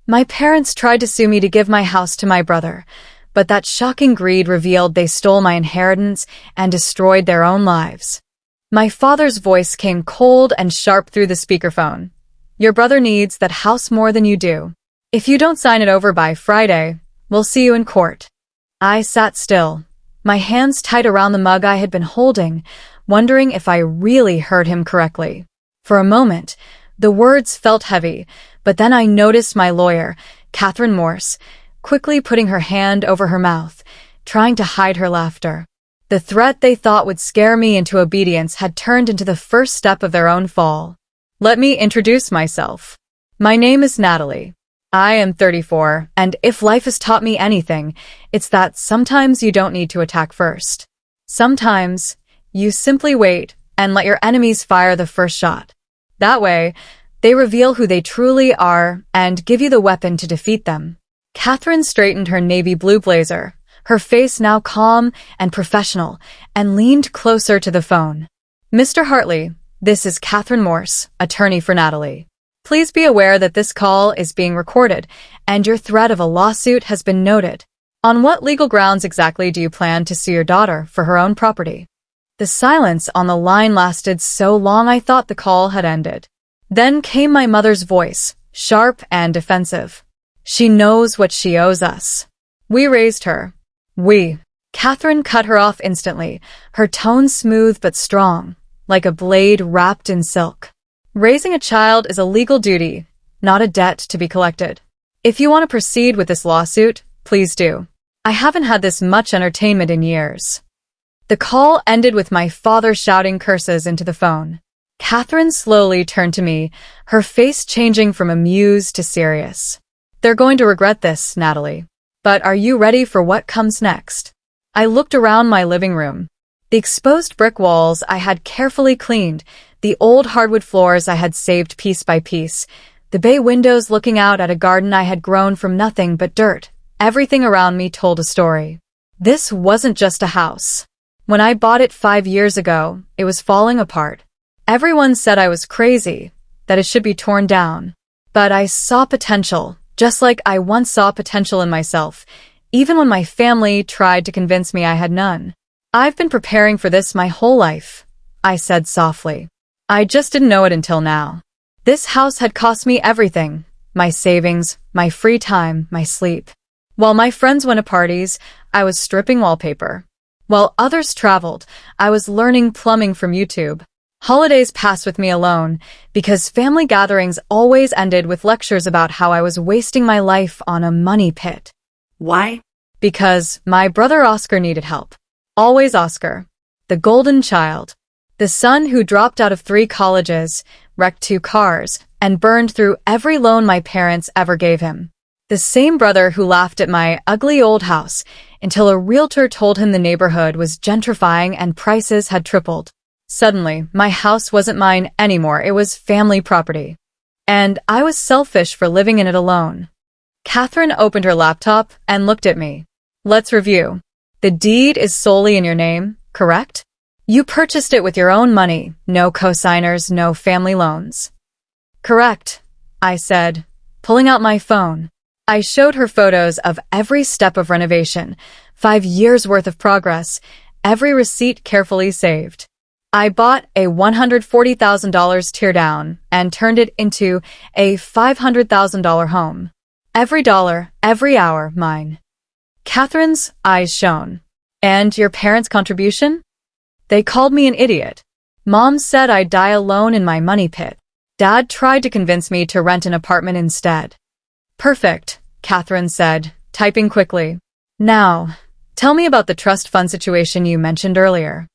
My parents tried to sue me to give my house to my brother, but that shocking greed revealed they stole my inheritance and destroyed their own lives. My father's voice came cold and sharp through the speakerphone. Your brother needs that house more than you do. If you don't sign it over by Friday, we'll see you in court. I sat still, my hands tight around the mug I had been holding, wondering if I really heard him correctly. For a moment, the words felt heavy, but then I noticed my lawyer, Catherine Morse, quickly putting her hand over her mouth, trying to hide her laughter. The threat they thought would scare me into obedience had turned into the first step of their own fall. Let me introduce myself. My name is Natalie. I am 34, and if life has taught me anything, it's that sometimes you don't need to attack first. Sometimes, you simply wait and let your enemies fire the first shot. That way, they reveal who they truly are and give you the weapon to defeat them. Catherine straightened her navy blue blazer, her face now calm and professional, and leaned closer to the phone. Mr. Hartley, this is Catherine Morse, attorney for Natalie. Please be aware that this call is being recorded, and your threat of a lawsuit has been noted. On what legal grounds exactly do you plan to sue your daughter for her own property? The silence on the line lasted so long I thought the call had ended. Then came my mother's voice, sharp and defensive. She knows what she owes us. We raised her. We. Catherine cut her off instantly, her tone smooth but strong, like a blade wrapped in silk. Raising a child is a legal duty, not a debt to be collected. If you want to proceed with this lawsuit, please do. I haven't had this much entertainment in years. The call ended with my father shouting curses into the phone. Catherine slowly turned to me, her face changing from amused to serious. They're going to regret this, Natalie. But are you ready for what comes next? I looked around my living room. The exposed brick walls I had carefully cleaned, the old hardwood floors I had saved piece by piece, the bay windows looking out at a garden I had grown from nothing but dirt. Everything around me told a story. This wasn't just a house. When I bought it 5 years ago, it was falling apart. Everyone said I was crazy, that it should be torn down. But I saw potential, just like I once saw potential in myself, even when my family tried to convince me I had none. I've been preparing for this my whole life, I said softly. I just didn't know it until now. This house had cost me everything, my savings, my free time, my sleep. While my friends went to parties, I was stripping wallpaper. While others traveled, I was learning plumbing from YouTube. Holidays passed with me alone, because family gatherings always ended with lectures about how I was wasting my life on a money pit. Why? Because my brother Oscar needed help. Always Oscar. The golden child. The son who dropped out of 3 colleges, wrecked 2 cars, and burned through every loan my parents ever gave him. The same brother who laughed at my ugly old house until a realtor told him the neighborhood was gentrifying and prices had tripled. Suddenly, my house wasn't mine anymore, it was family property. And I was selfish for living in it alone. Catherine opened her laptop and looked at me. Let's review. The deed is solely in your name, correct? You purchased it with your own money, no co-signers, no family loans. Correct, I said, pulling out my phone. I showed her photos of every step of renovation, 5 years worth of progress, every receipt carefully saved. I bought a $140,000 teardown and turned it into a $500,000 home. Every dollar, every hour, mine. Catherine's eyes shone. And your parents' contribution? They called me an idiot. Mom said I'd die alone in my money pit. Dad tried to convince me to rent an apartment instead. Perfect, Catherine said, typing quickly. Now, tell me about the trust fund situation you mentioned earlier.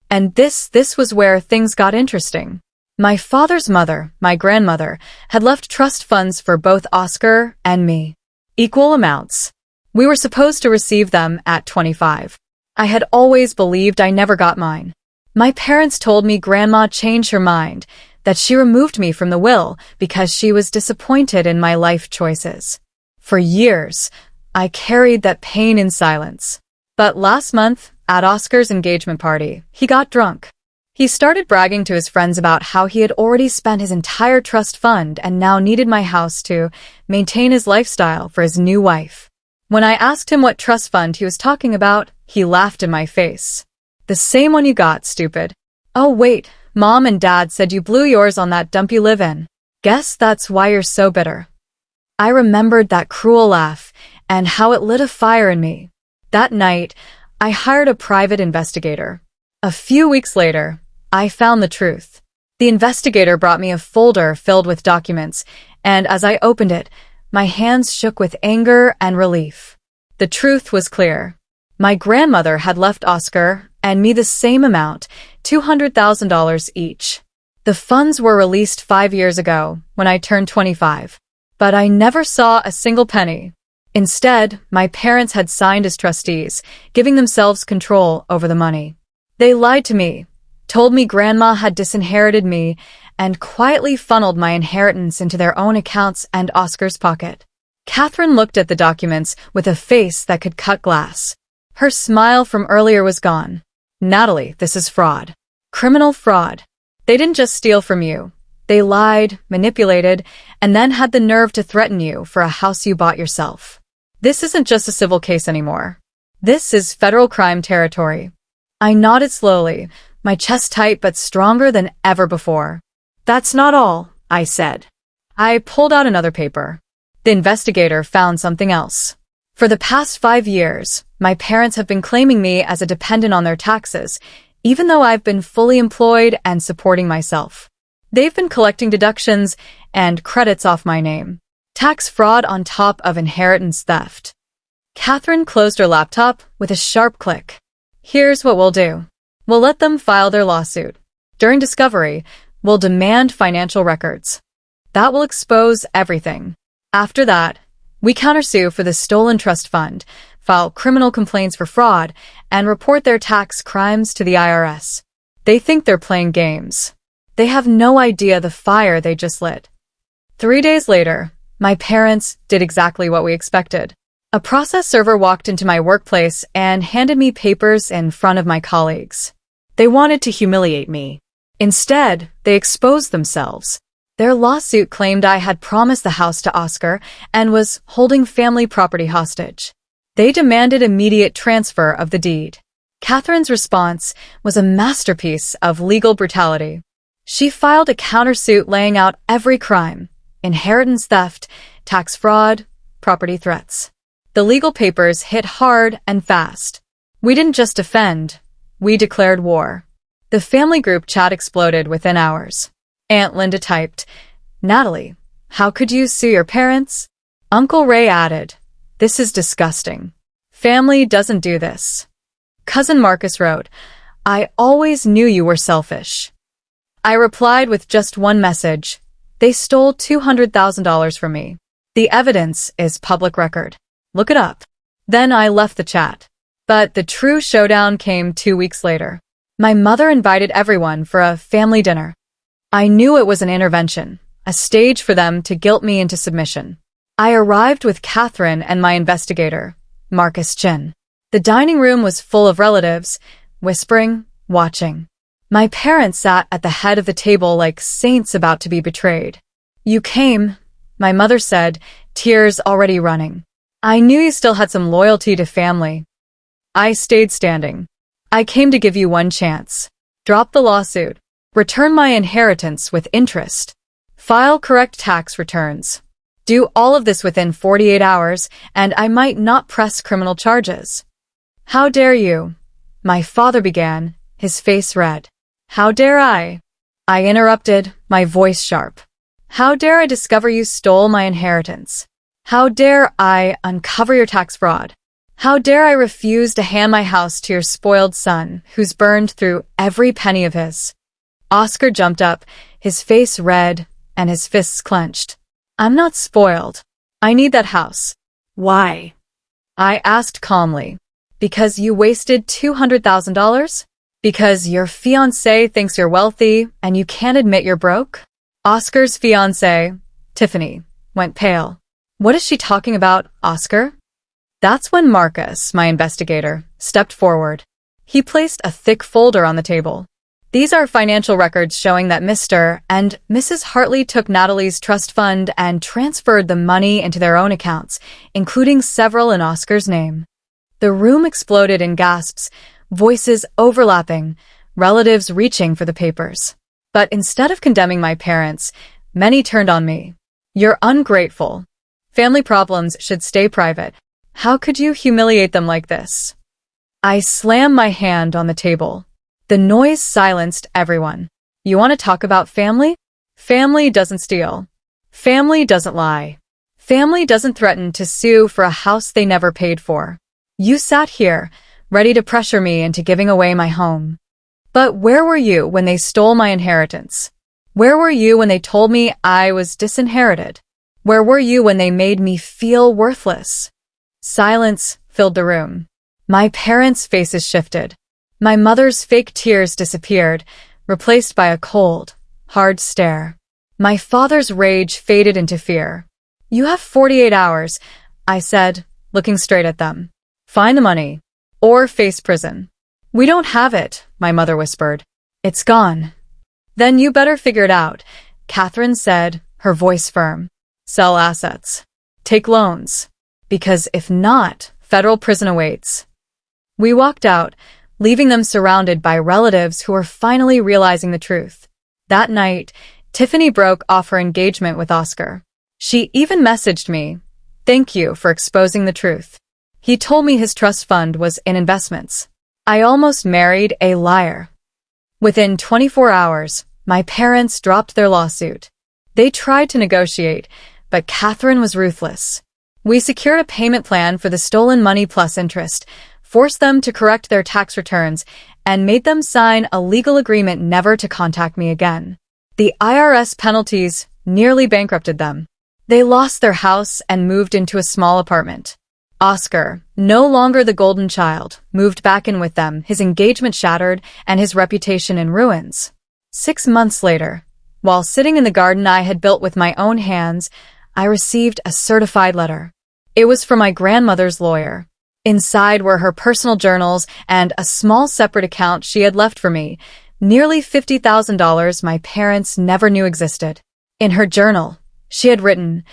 And this was where things got interesting. My father's mother, my grandmother, had left trust funds for both Oscar and me. Equal amounts. We were supposed to receive them at 25. I had always believed I never got mine. My parents told me Grandma changed her mind, that she removed me from the will because she was disappointed in my life choices. For years, I carried that pain in silence. But last month, at Oscar's engagement party, he got drunk. He started bragging to his friends about how he had already spent his entire trust fund and now needed my house to maintain his lifestyle for his new wife. When I asked him what trust fund he was talking about, he laughed in my face. The same one you got, stupid. Oh wait, Mom and Dad said you blew yours on that dump you live in. Guess that's why you're so bitter. I remembered that cruel laugh and how it lit a fire in me. That night, I hired a private investigator. A few weeks later, I found the truth. The investigator brought me a folder filled with documents, and as I opened it, my hands shook with anger and relief. The truth was clear. My grandmother had left Oscar and me the same amount, $200,000 each. The funds were released 5 years ago, when I turned 25. But I never saw a single penny. Instead, my parents had signed as trustees, giving themselves control over the money. They lied to me, told me Grandma had disinherited me, and quietly funneled my inheritance into their own accounts and Oscar's pocket. Catherine looked at the documents with a face that could cut glass. Her smile from earlier was gone. Natalie, this is fraud. Criminal fraud. They didn't just steal from you. They lied, manipulated, and then had the nerve to threaten you for a house you bought yourself. This isn't just a civil case anymore. This is federal crime territory. I nodded slowly, my chest tight but stronger than ever before. That's not all, I said. I pulled out another paper. The investigator found something else. For the past 5 years, my parents have been claiming me as a dependent on their taxes, even though I've been fully employed and supporting myself. They've been collecting deductions and credits off my name. Tax fraud on top of inheritance theft. Catherine closed her laptop with a sharp click. Here's what we'll do. We'll let them file their lawsuit. During discovery, we'll demand financial records. That will expose everything. After that, we countersue for the stolen trust fund, file criminal complaints for fraud, and report their tax crimes to the IRS. They think they're playing games. They have no idea the fire they just lit. 3 days later, my parents did exactly what we expected. A process server walked into my workplace and handed me papers in front of my colleagues. They wanted to humiliate me. Instead, they exposed themselves. Their lawsuit claimed I had promised the house to Oscar and was holding family property hostage. They demanded immediate transfer of the deed. Catherine's response was a masterpiece of legal brutality. She filed a countersuit laying out every crime: inheritance theft, tax fraud, property threats. The legal papers hit hard and fast. We didn't just defend, we declared war. The family group chat exploded within hours. Aunt Linda typed, "Natalie, how could you sue your parents?" Uncle Ray added, "This is disgusting. Family doesn't do this." Cousin Marcus wrote, "I always knew you were selfish." I replied with just one message. They stole $200,000 from me. The evidence is public record. Look it up. Then I left the chat. But the true showdown came 2 weeks later. My mother invited everyone for a family dinner. I knew it was an intervention, a stage for them to guilt me into submission. I arrived with Catherine and my investigator, Marcus Chin. The dining room was full of relatives, whispering, watching. My parents sat at the head of the table like saints about to be betrayed. "You came," my mother said, tears already running. "I knew you still had some loyalty to family." I stayed standing. "I came to give you one chance. Drop the lawsuit. Return my inheritance with interest. File correct tax returns. Do all of this within 48 hours, and I might not press criminal charges." "How dare you?" my father began, his face red. "How dare I?" I interrupted, my voice sharp. "How dare I discover you stole my inheritance? How dare I uncover your tax fraud? How dare I refuse to hand my house to your spoiled son, who's burned through every penny of his?" Oscar jumped up, his face red and his fists clenched. "I'm not spoiled. I need that house." "Why?" I asked calmly. "Because you wasted $200,000? Because your fiancé thinks you're wealthy and you can't admit you're broke?" Oscar's fiancé, Tiffany, went pale. "What is she talking about, Oscar?" That's when Marcus, my investigator, stepped forward. He placed a thick folder on the table. These are financial records showing that Mr. and Mrs. Hartley took Natalie's trust fund and transferred the money into their own accounts, including several in Oscar's name. The room exploded in gasps, voices overlapping, relatives reaching for the papers. But instead of condemning my parents, many turned on me. You're ungrateful. Family problems should stay private. How could you humiliate them like this? I slammed my hand on the table. The noise silenced everyone. You want to talk about family? Family doesn't steal. Family doesn't lie. Family doesn't threaten to sue for a house they never paid for. You sat here, ready to pressure me into giving away my home. But where were you when they stole my inheritance? Where were you when they told me I was disinherited? Where were you when they made me feel worthless? Silence filled the room. My parents' faces shifted. My mother's fake tears disappeared, replaced by a cold, hard stare. My father's rage faded into fear. You have 48 hours, I said, looking straight at them. Find the money, or face prison. We don't have it, my mother whispered. It's gone. Then you better figure it out, Catherine said, her voice firm. Sell assets. Take loans. Because if not, federal prison awaits. We walked out, leaving them surrounded by relatives who were finally realizing the truth. That night, Tiffany broke off her engagement with Oscar. She even messaged me, "Thank you for exposing the truth." He told me his trust fund was in investments. I almost married a liar. Within 24 hours, my parents dropped their lawsuit. They tried to negotiate, but Catherine was ruthless. We secured a payment plan for the stolen money plus interest, forced them to correct their tax returns, and made them sign a legal agreement never to contact me again. The IRS penalties nearly bankrupted them. They lost their house and moved into a small apartment. Oscar, no longer the golden child, moved back in with them, his engagement shattered and his reputation in ruins. 6 months later, while sitting in the garden I had built with my own hands, I received a certified letter. It was from my grandmother's lawyer. Inside were her personal journals and a small separate account she had left for me, nearly $50,000 my parents never knew existed. In her journal, she had written,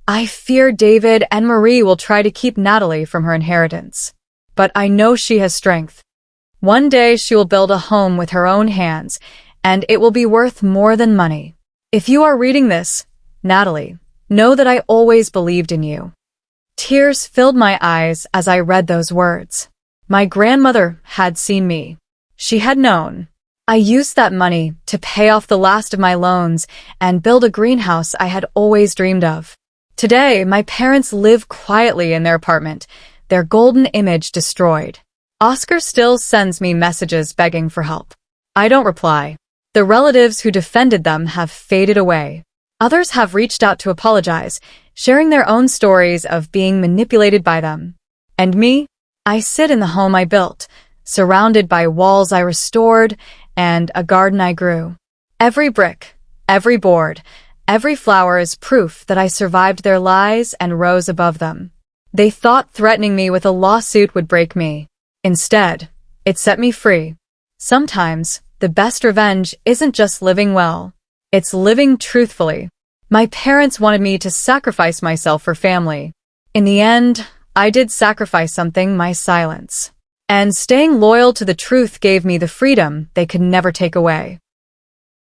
"I fear David and Marie will try to keep Natalie from her inheritance. But I know she has strength. One day she will build a home with her own hands, and it will be worth more than money. If you are reading this, Natalie, know that I always believed in you." Tears filled my eyes as I read those words. My grandmother had seen me. She had known. I used that money to pay off the last of my loans and build a greenhouse I had always dreamed of. Today, my parents live quietly in their apartment, their golden image destroyed. Oscar still sends me messages begging for help. I don't reply. The relatives who defended them have faded away. Others have reached out to apologize, sharing their own stories of being manipulated by them. And me? I sit in the home I built, surrounded by walls I restored and a garden I grew. Every brick, every board, every flower is proof that I survived their lies and rose above them. They thought threatening me with a lawsuit would break me. Instead, it set me free. Sometimes, the best revenge isn't just living well. It's living truthfully. My parents wanted me to sacrifice myself for family. In the end, I did sacrifice something, my silence. And staying loyal to the truth gave me the freedom they could never take away.